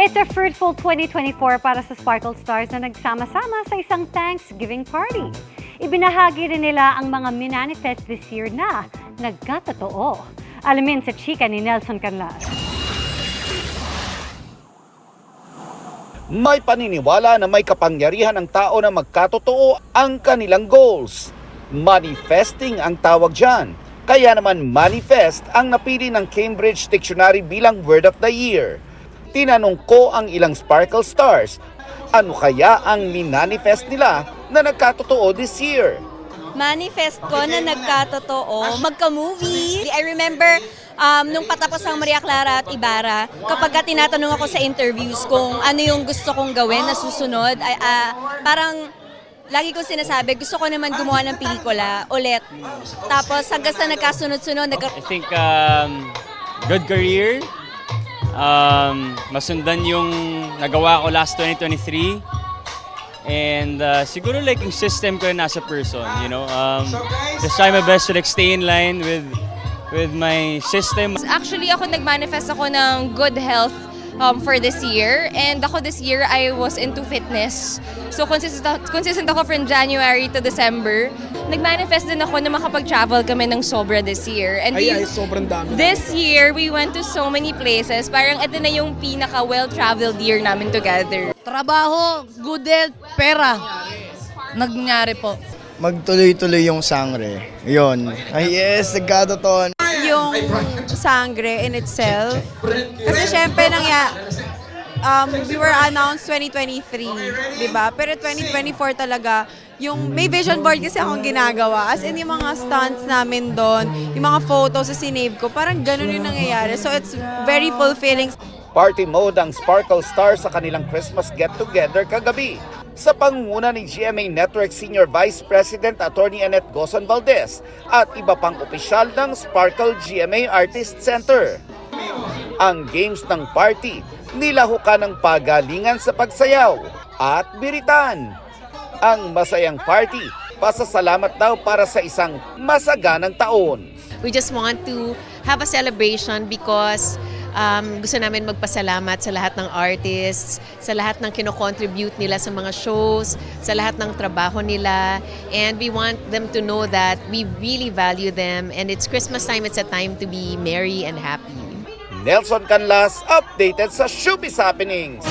It's a fruitful 2024 para sa Sparkle Stars na nagsama-sama sa isang Thanksgiving party. Ibinahagi rin nila ang mga minanifest this year na nagkatotoo. Alamin sa chika ni Nelson Canlas. May paniniwala na may kapangyarihan ang tao na magkatotoo ang kanilang goals. Manifesting ang tawag dyan. Kaya naman manifest ang napili ng Cambridge Dictionary bilang Word of the Year. Tinanong ko ang ilang Sparkle Stars, ano kaya ang minanifest nila na nagkatotoo this year? Manifest ko na nagkatotoo, magka-movie. I remember nung patapos ang Maria Clara at Ibarra, kapag tinatanong ako sa interviews kung ano yung gusto kong gawin na susunod, parang lagi kong sinasabi, gusto ko naman gumawa ng pelikula ulit. Tapos hanggang sa nagkasunod-sunod. I think good career, masundan yung nagawa ko last 2023. And siguro like yung system ko na as a person, you know. Just try my best to like stay in line with my system. Actually, ako nag-manifest ako ng good health for this year. And ako this year, I was into fitness. So consistent ako from January to December. Nag-manifest din ako na makapag-travel kami ng sobra this year. And sobrang dami. this year, we went to so many places. Parang ito na yung pinaka-well-traveled year namin together. Trabaho, good health, pera. Nangyari po. Magtuloy-tuloy yung sangre. Yun. Ay yes, nagkatotoo. Yung sangre in itself. Kasi syempre we were announced 2023, di ba? Pero 2024 talaga, yung may vision board kasi akong ginagawa. As in, yung mga stunts namin doon, yung mga photos sa sinave ko, parang ganun yung nangyayari. So it's very fulfilling. Party mode ang Sparkle Stars sa kanilang Christmas get-together kagabi. Sa pangunguna ni GMA Network Senior Vice President Attorney Annette Gozon Valdez at iba pang opisyal ng Sparkle GMA Artist Center. Ang games ng party, nilahukan ng pagalingan sa pagsayaw at biritan. Ang masayang party, pasasalamat daw para sa isang masaganang taon. We just want to have a celebration because gusto namin magpasalamat sa lahat ng artists, sa lahat ng kino-contribute nila sa mga shows, sa lahat ng trabaho nila. And we want them to know that we really value them. And it's Christmas time, it's a time to be merry and happy. Nelson Canlas, updated sa Showbiz Happenings.